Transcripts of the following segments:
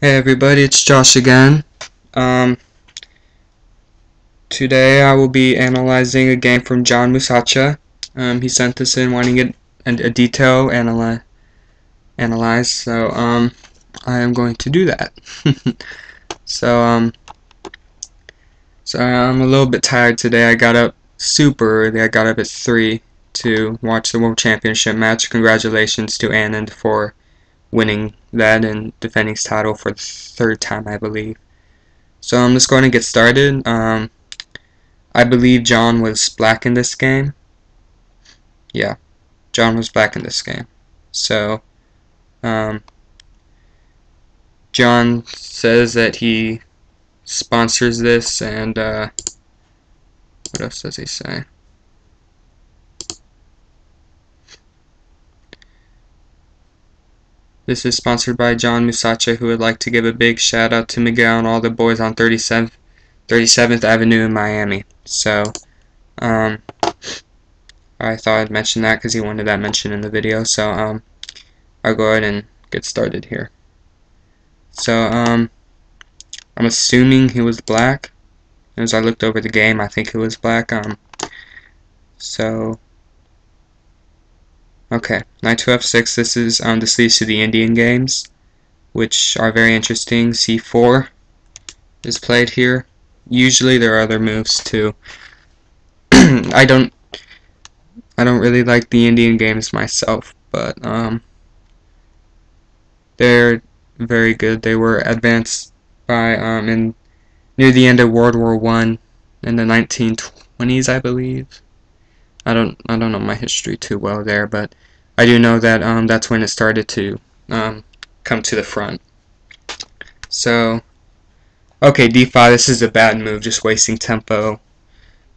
Hey everybody, it's Josh again. Um, Today I will be analyzing a game from John Musacha. He sent this in wanting it a detail analyzed, so I am going to do that. so so I'm a little bit tired today. I got up super early. I got up at 3 to watch the World Championship match. Congratulations to Anand for winning that and defending his title for the third time, I believe. So I'm just going to get started. I believe John was black in this game. Yeah, John was black in this game. So, um, John says that he sponsors this, and what else does he say? This is sponsored by John Musacha, who would like to give a big shout out to Miguel and all the boys on 37th Avenue in Miami. So, I thought I'd mention that because he wanted that mentioned in the video. So, I'll go ahead and get started here. So, I'm assuming he was black. As I looked over the game, I think he was black. Okay, knight to f6. This leads to the Indian games, which are very interesting. c4 is played here. Usually there are other moves too. I don't really like the Indian games myself, but they're very good. They were advanced by in near the end of World War I in the 1920s, I believe. I don't know my history too well there, but I do know that that's when it started to come to the front. So, okay, d5. This is a bad move, just wasting tempo.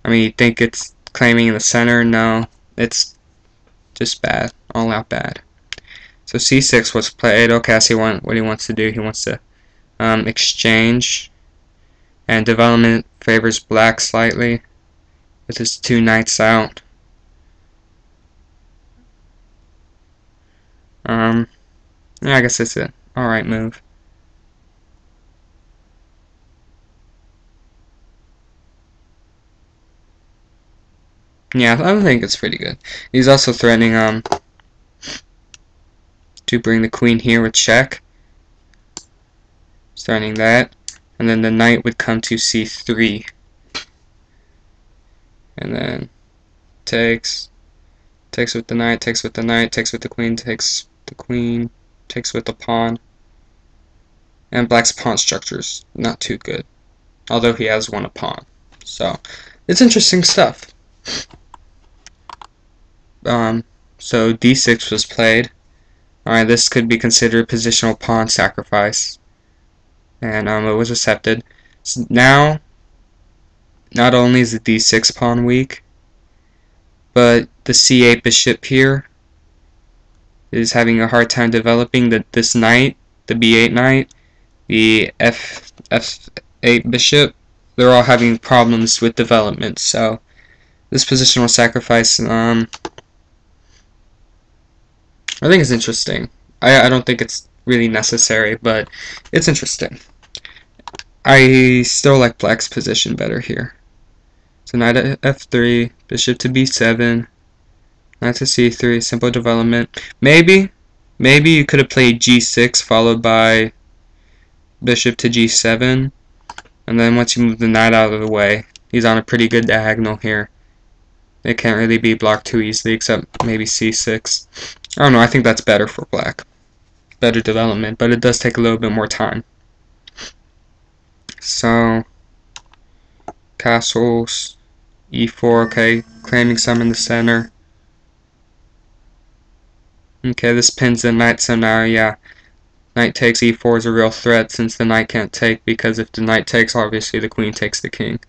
I mean, you think it's claiming in the center? No, it's just bad, all out bad. So c6 was played. Okay, I see what he wants to do. He wants to exchange, and development favors black slightly with his two knights out. Yeah, I guess it's an alright move. Yeah, I think it's pretty good. He's also threatening to bring the queen here with check. Threatening that. And then the knight would come to c3. And then takes with the knight, takes with the knight, takes with the queen, takes the queen, takes with the pawn. And black's pawn structure's not too good, although he has won a pawn. So it's interesting stuff. So d6 was played. Alright, this could be considered positional pawn sacrifice. And it was accepted. So now, not only is the d6 pawn weak, but the c8 bishop here is having a hard time developing. This knight, the b8 knight, the f8 bishop, they're all having problems with development. So this positional sacrifice, I think it's interesting. I don't think it's really necessary, but it's interesting. I still like black's position better here. So knight at f3, bishop to b7, knight to c3, simple development. Maybe you could have played g6 followed by bishop to g7, and then once you move the knight out of the way, he's on a pretty good diagonal here. It can't really be blocked too easily, except maybe c6. I don't know, I think that's better for black. Better development, but it does take a little bit more time. So, castles, e4, okay, claiming some in the center. Okay, this pins the knight, so now, yeah, knight takes e4 is a real threat since the knight can't take, because if the knight takes, obviously the queen takes the king.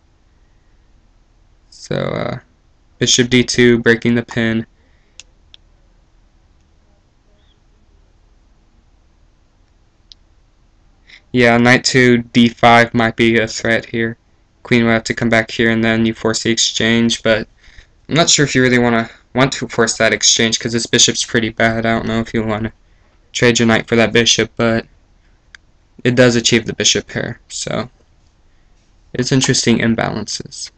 So, bishop d2, breaking the pin. Yeah, knight to d5 might be a threat here. Queen will have to come back here, and then you force the exchange, but I'm not sure if you really want to force that exchange, because this bishop's pretty bad. I don't know if you want to trade your knight for that bishop, but it does achieve the bishop pair, so it's interesting imbalances.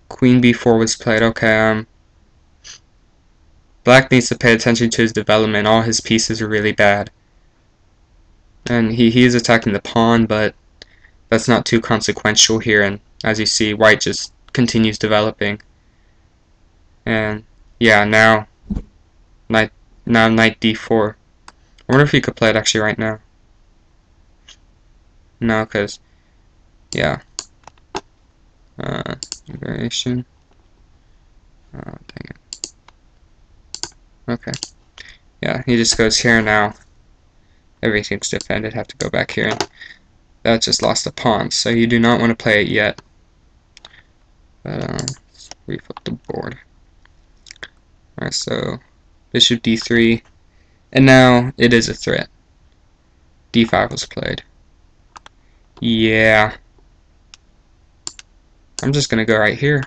Queen b4 was played. Okay, Black needs to pay attention to his development. All his pieces are really bad. And he is attacking the pawn, but that's not too consequential here. And as you see, White just continues developing. And yeah, now knight d4. I wonder if he could play it actually right now. No, because yeah. Variation. Oh, dang it. Okay. Yeah, he just goes here now. Everything's defended. Have to go back here. And that just lost a pawn, so you do not want to play it yet. But let's reflip the board. Alright, so bishop d3, and now it is a threat. d5 was played. Yeah. I'm just gonna go right here.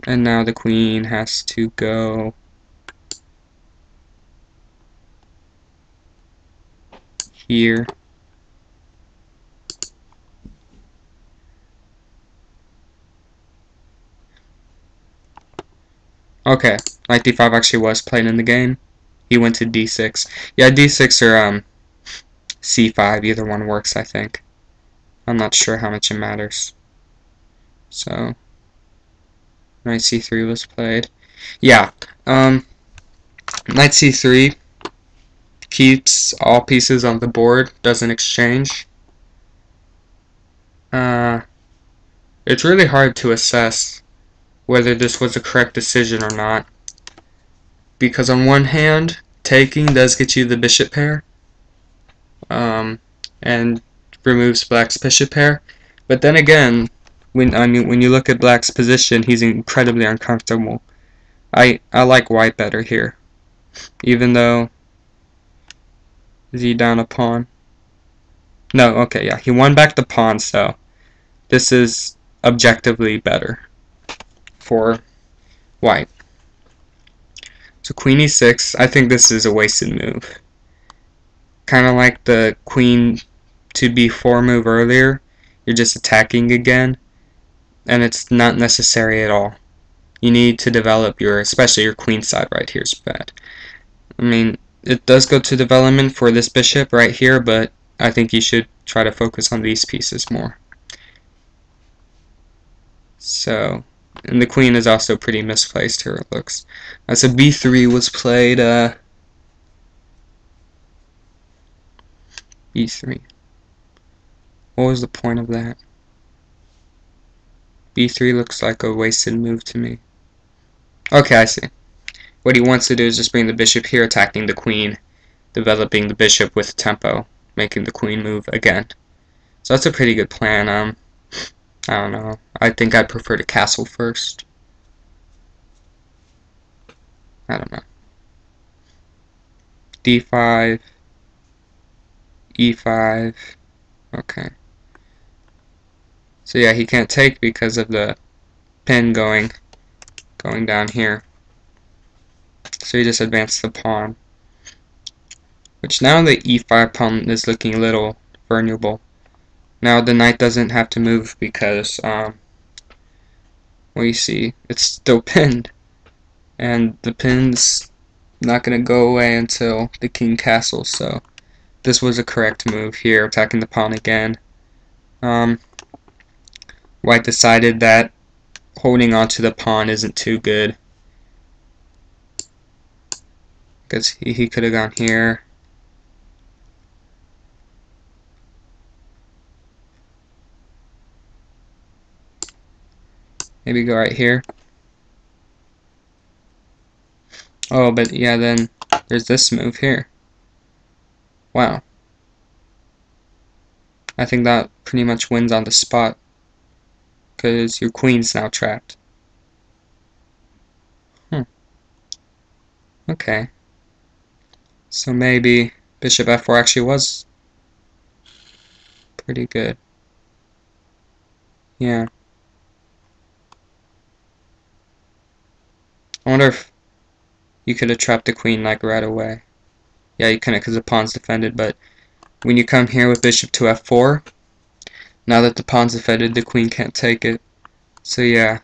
And now the queen has to go here. Okay, knight d5 actually was played in the game. He went to d6. Yeah, d6 or c5, either one works, I think. I'm not sure how much it matters. So, knight c3 was played. Yeah, knight c3 keeps all pieces on the board, doesn't exchange. It's really hard to assess whether this was a correct decision or not, because on one hand, taking does get you the bishop pair, and removes Black's bishop pair, but then again, when you look at Black's position, he's incredibly uncomfortable. I like White better here, even though is he down a pawn? No, okay, yeah, he won back the pawn, so this is objectively better for White. So queen e6, I think this is a wasted move. Kind of like the queen to b4 move earlier. You're just attacking again, and it's not necessary at all. You need to develop especially your queen side right here is bad. I mean, it does go to development for this bishop right here, but I think you should try to focus on these pieces more. So, and the queen is also pretty misplaced here, it looks. So b3 was played, b3. What was the point of that? b3 looks like a wasted move to me. Okay, I see. What he wants to do is just bring the bishop here, attacking the queen, developing the bishop with tempo, making the queen move again. So that's a pretty good plan. I don't know. I think I'd prefer to castle first. I don't know. d5, e5. Okay. So yeah, he can't take because of the pin going down here. So he just advanced the pawn. Which now the e5 pawn is looking a little vulnerable. Now the knight doesn't have to move because, well, you see, it's still pinned. And the pin's not going to go away until the king castles, so this was a correct move here, attacking the pawn again. White decided that holding onto the pawn isn't too good, because he could have gone here. Maybe go right here. Oh, but yeah, then there's this move here. Wow. I think that pretty much wins on the spot, because your queen's now trapped. Okay. So maybe bishop f4 actually was pretty good. Yeah. I wonder if You could have trapped the queen like right away. Yeah, you couldn't because the pawn's defended, but when you come here with bishop to f4, now that the pawn's defended, the queen can't take it. So yeah,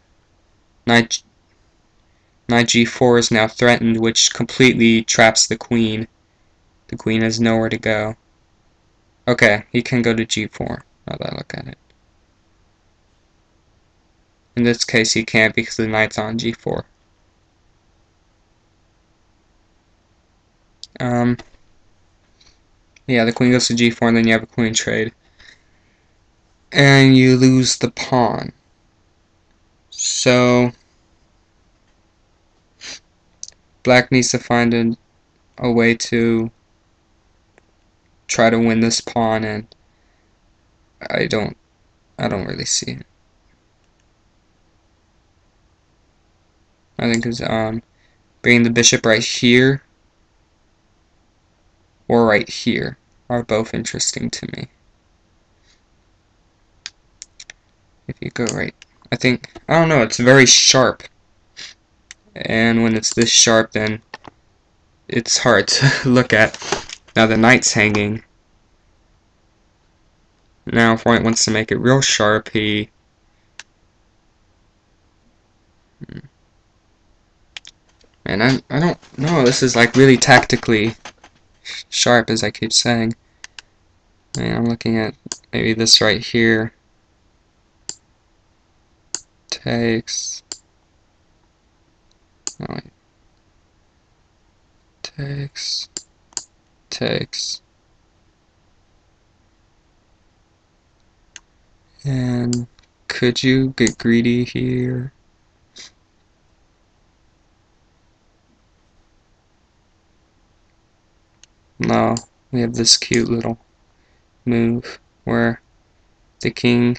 knight g4 is now threatened, which completely traps the queen. The queen has nowhere to go. Okay, he can go to g4, now that I look at it. In this case, he can't because the knight's on g4. Yeah, the queen goes to g4, and then you have a queen trade. And you lose the pawn. So, black needs to find a way to try to win this pawn, and I don't really see it. I think it's bringing the bishop right here or right here are both interesting to me. If you go right, I don't know, it's very sharp. And when it's this sharp, then it's hard to look at. Now the knight's hanging. Now if white wants to make it real sharp, he... Man, I don't know, this is like really tactically sharp, as I keep saying. And I'm looking at maybe this right here. Takes... No, wait. Takes. And could you get greedy here? No, we have this cute little move where the king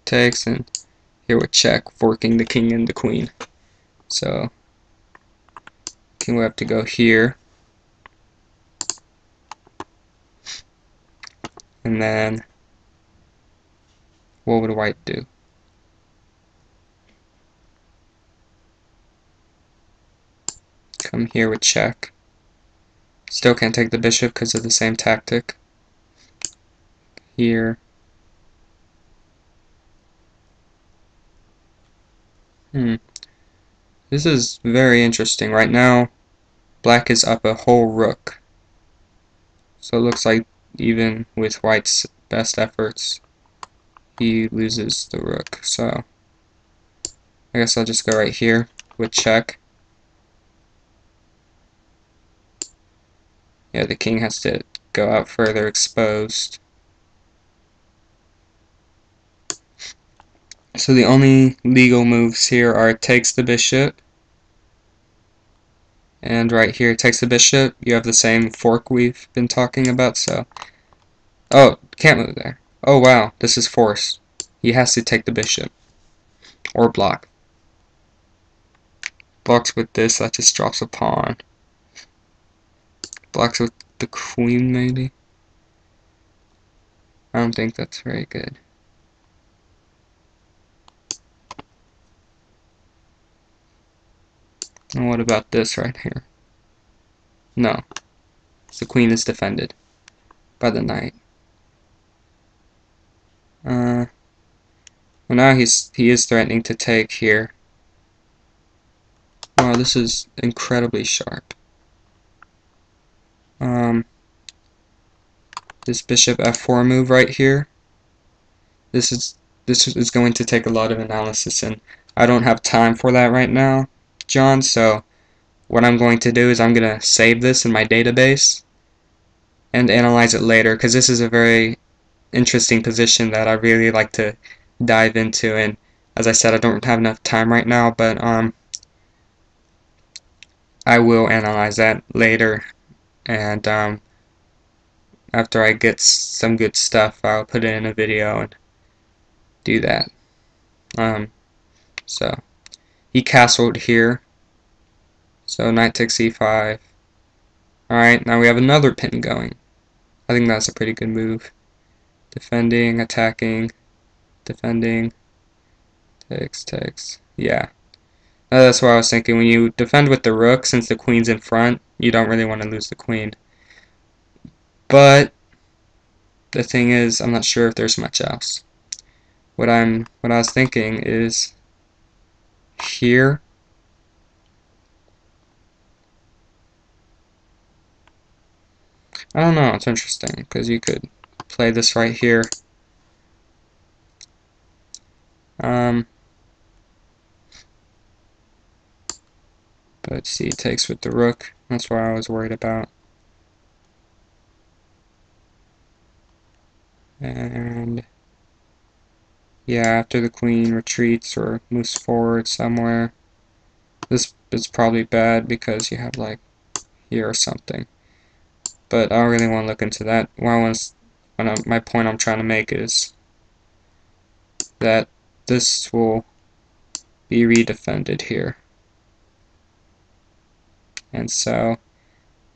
takes, and here we check, forking the king and the queen. So king will have to go here, and then what would white do? Come here with check. Still can't take the bishop because of the same tactic. Here. This is very interesting. Right now, black is up a whole rook. So it looks like even with white's best efforts, he loses the rook. So I guess I'll just go right here with check. Yeah, the king has to go out further exposed. So the only legal moves here are takes the bishop, and right here takes the bishop. You have the same fork we've been talking about, so... Oh, can't move there. Oh wow, this is force. He has to take the bishop. Or block. Blocks with this, that just drops a pawn. Blocks with the queen, maybe? I don't think that's very good. And what about this right here? No. The queen is defended by the knight. Well, now he is threatening to take here. Wow, this is incredibly sharp. This bishop f4 move right here. This is going to take a lot of analysis, and I don't have time for that right now, John. So what I'm going to do is I'm going to save this in my database and analyze it later, because this is a very interesting position that I really like to dive into. And as I said, I don't have enough time right now, but I will analyze that later, and after I get some good stuff, I'll put it in a video and do that. So he castled here, so knight takes e5. Alright, now we have another pin going. I think that's a pretty good move. Defending, attacking, defending, takes. Yeah. That's what I was thinking. When you defend with the rook, since the queen's in front, you don't really want to lose the queen. But the thing is, I'm not sure if there's much else. What I was thinking is here. I don't know, it's interesting because you could play this right here. But c takes with the rook. That's what I was worried about. And yeah, after the queen retreats or moves forward somewhere, this is probably bad because you have like here or something. But I don't really want to look into that. My point I'm trying to make is that this will be redefended here. And so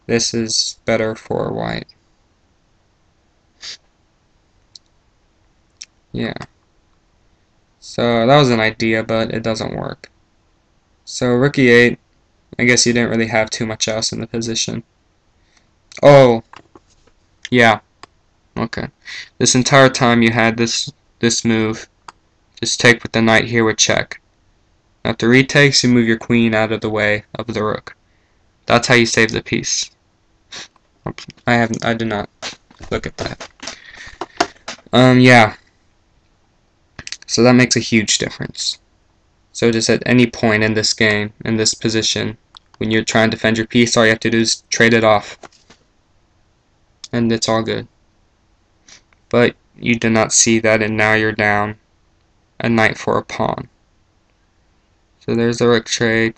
this is better for white. Yeah. So that was an idea, but it doesn't work. So rook e8, I guess you didn't really have too much else in the position. Oh, yeah. Okay. This entire time you had this move. Just take with the knight here with check. Now if the retakes, you move your queen out of the way of the rook. That's how you save the piece. I did not look at that. Yeah. So that makes a huge difference. So just at any point in this game, in this position, when you're trying to defend your piece, all you have to do is trade it off. And it's all good. But you did not see that, and now you're down a knight for a pawn. So there's the rook trade.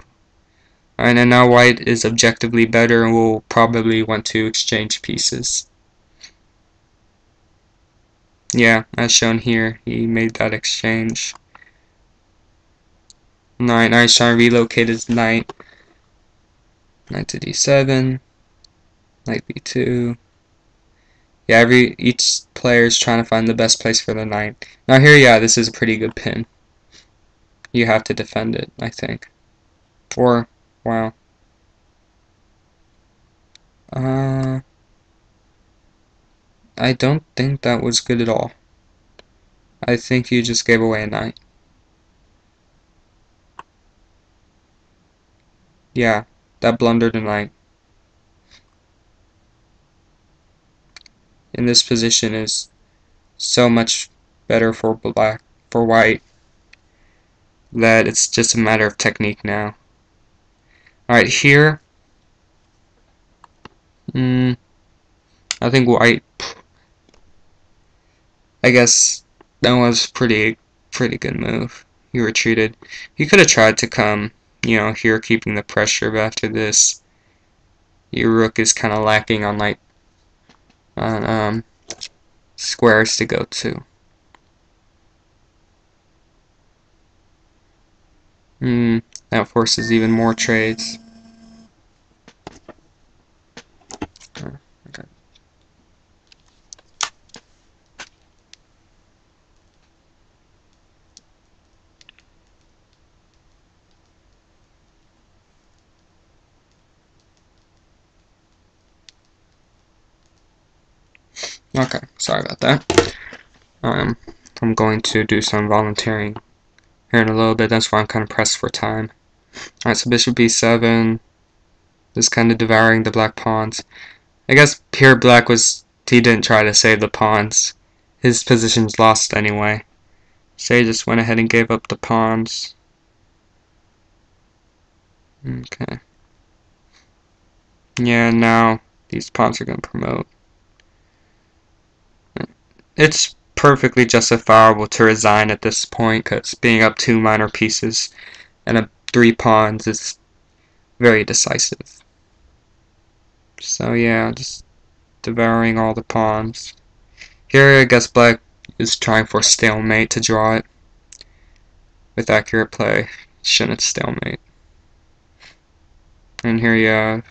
Alright, and now white is objectively better and will probably want to exchange pieces. Yeah, as shown here, he made that exchange. Alright, now he's trying to relocate his knight. Knight to d7. Knight b2. Yeah, each player is trying to find the best place for the knight. Now here, yeah, this is a pretty good pin. You have to defend it, I think. Or, wow. I don't think that was good at all. I think you just gave away a knight. Yeah, that blundered a knight. And this position is so much better for white, that it's just a matter of technique now. Alright, here, I think white, I guess that was pretty good move. He retreated. He could have tried to come, here keeping the pressure, but after this, your rook is kind of lacking on squares to go to. That forces even more trades. Okay. Okay, sorry about that. I'm going to do some volunteering here in a little bit. That's why I'm kind of pressed for time. Alright, so bishop b7 is kind of devouring the black pawns. I guess here black he didn't try to save the pawns. His position's lost anyway. So he just went ahead and gave up the pawns. Okay. Yeah, now these pawns are going to promote. It's perfectly justifiable to resign at this point, because being up 2 minor pieces and 3 pawns is very decisive. So yeah, just devouring all the pawns. Here I guess black is trying for stalemate to draw it. With accurate play, shouldn't stalemate. And here you have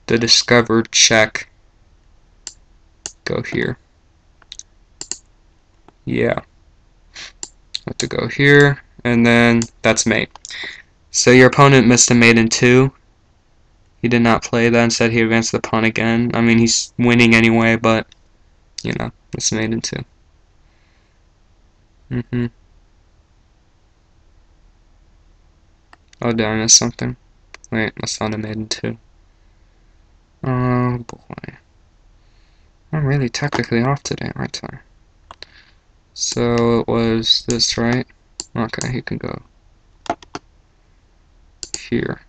the discovered check. Go here. Yeah. Have to go here, and then that's mate. So your opponent missed a mate in 2. He did not play that. Instead, he advanced the pawn again. I mean, he's winning anyway, but, you know, it's mate in 2. Oh, did I miss something? Wait, must not have made in 2. Oh, boy. I'm really technically off today, aren't I? So it was this, right? Okay, he can go here.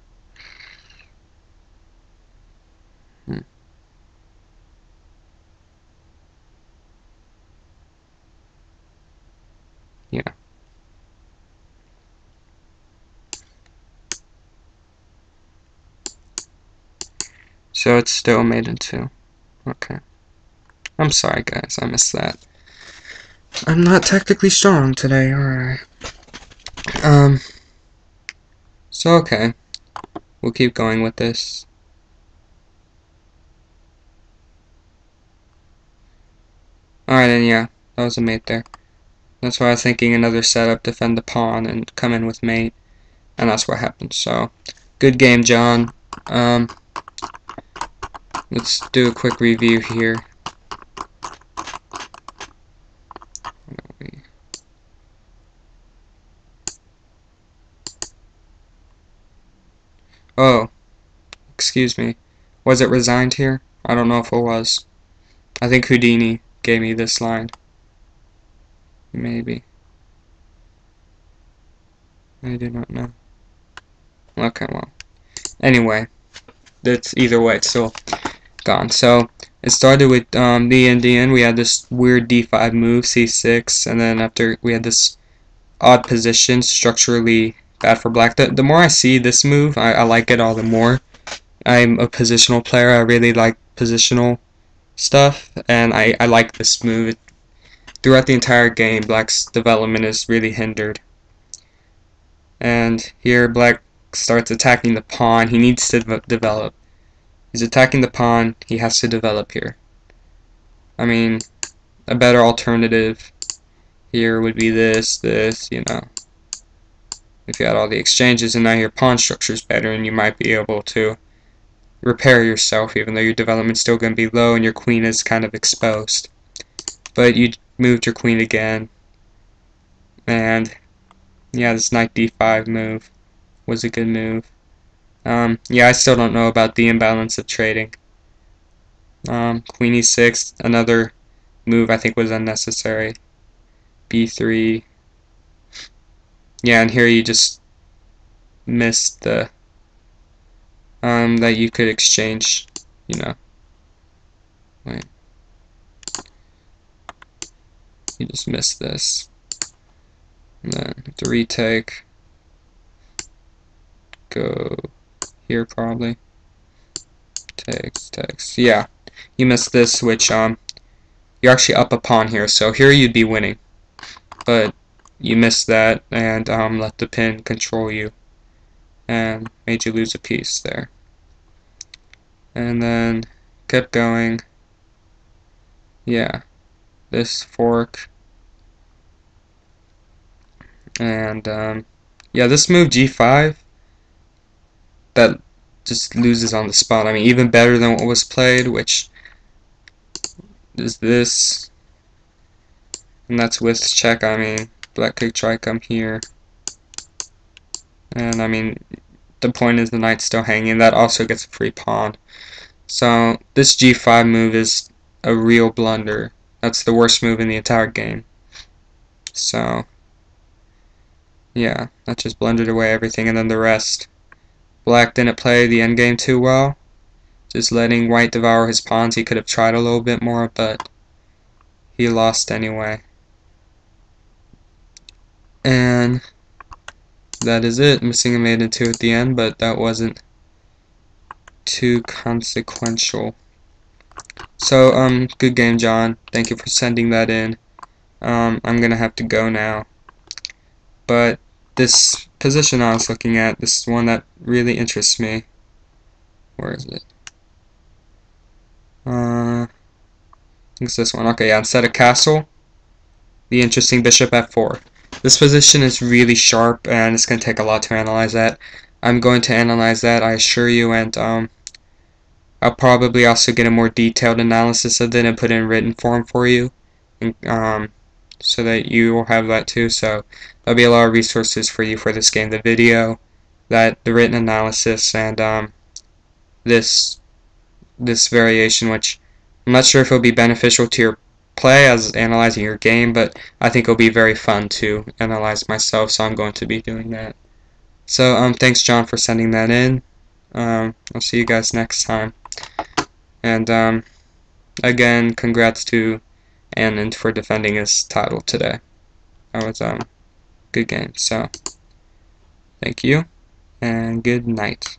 Yeah. So it's still made in 2. Okay. I'm sorry, guys. I missed that. I'm not technically strong today, alright. So okay. We'll keep going with this. Alright, and yeah. That was a mate there. That's why I was thinking another setup, defend the pawn, and come in with mate. And that's what happened. So, good game, John. Let's do a quick review here. Oh, excuse me. Was it resigned here? I don't know if it was. I think Houdini gave me this line. Maybe. I do not know. Okay, well. Anyway, that's either way, it's still gone. So, it started with the Indian. We had this weird d5 move, c6, and then after we had this odd position, structurally bad for black. The more I see this move, I like it all the more. I'm a positional player. I really like positional stuff, and I like this move. Throughout the entire game, black's development is really hindered. And here, black starts attacking the pawn. He needs to develop. He's attacking the pawn. He has to develop here. I mean, a better alternative here would be this, you know. If you had all the exchanges and now your pawn structure is better, and you might be able to repair yourself, even though your development's still going to be low and your queen is kind of exposed. But you moved your queen again, and yeah, this knight d5 move was a good move. Yeah, I still don't know about the imbalance of trading. Queen e6, another move I think was unnecessary. b3. Yeah, and here you just missed the that you could exchange, you know. Wait. You just missed this. And then to retake. Go here probably. Takes. Yeah. You missed this, which you're actually up a pawn here, so here you'd be winning. But you missed that and let the pin control you and made you lose a piece there. And then kept going. Yeah. This fork. And yeah, this move g5 that just loses on the spot. I mean, even better than what was played, which is this. And that's with check. I mean, black could try come here. And I mean, the point is the knight's still hanging. That also gets a free pawn. So this g5 move is a real blunder. That's the worst move in the entire game. So yeah, that just blundered away everything, and then the rest. Black didn't play the endgame too well, just letting white devour his pawns. He could have tried a little bit more, but he lost anyway. And that is it. Missing a mate in 2 at the end, but that wasn't too consequential. So, good game, John. Thank you for sending that in. I'm gonna have to go now. But this position I was looking at, this is one that really interests me. Where is it? I think it's this one. Okay, yeah, instead of castle, the interesting bishop f4. This position is really sharp, and it's going to take a lot to analyze that. I'm going to analyze that, I assure you, and I'll probably also get a more detailed analysis of it and put it in written form for you, and, so that you will have that too. So there'll be a lot of resources for you for this game: the video, the written analysis, and this this variation, which I'm not sure if it'll be beneficial to your play as analyzing your game, but I think it'll be very fun to analyze myself, so I'm going to be doing that. So thanks John for sending that in. I'll see you guys next time. And again, congrats to Anand for defending his title today. That was good game. So thank you and good night.